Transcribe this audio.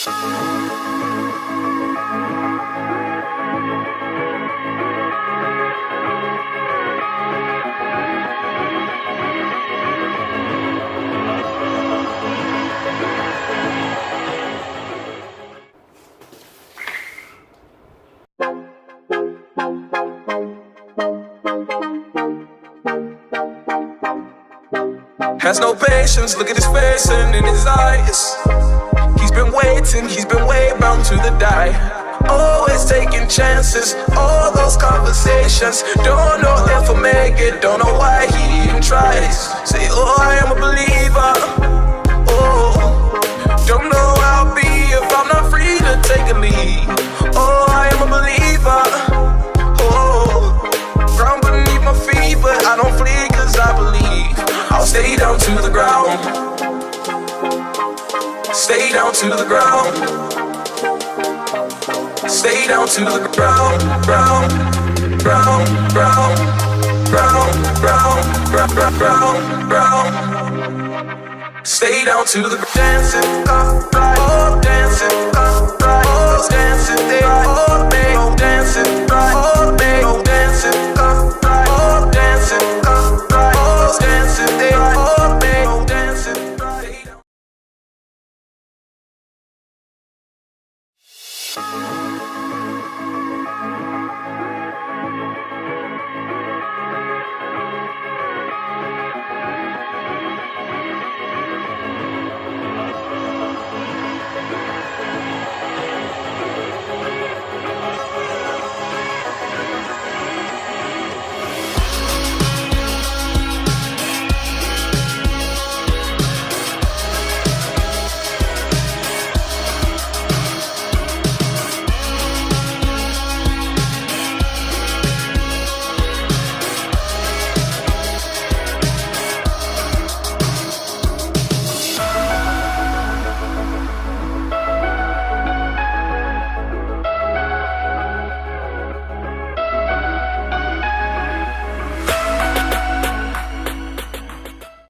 Has no patience, look at his face and in his eyes. He's been way bound to the die. Always taking chances, all those conversations. Don't know if I'll make it, don't know why he even tries. Say, oh, I am a believer. Oh, don't know how I'll be if I'm not free to take a lead. Oh, I am a believer. Oh, ground beneath my feet, but I don't flee cause I believe. I'll stay down to the ground. Stay down to the ground. Stay down to the ground. Ground, ground, ground, ground, ground, ground, ground, ground. Stay down to the dancing, right, oh, dancing, right, oh, dancing, oh, oh, dancing, right, oh, dancing, right, oh, dancing, right, oh, dancing, oh, dancing, right.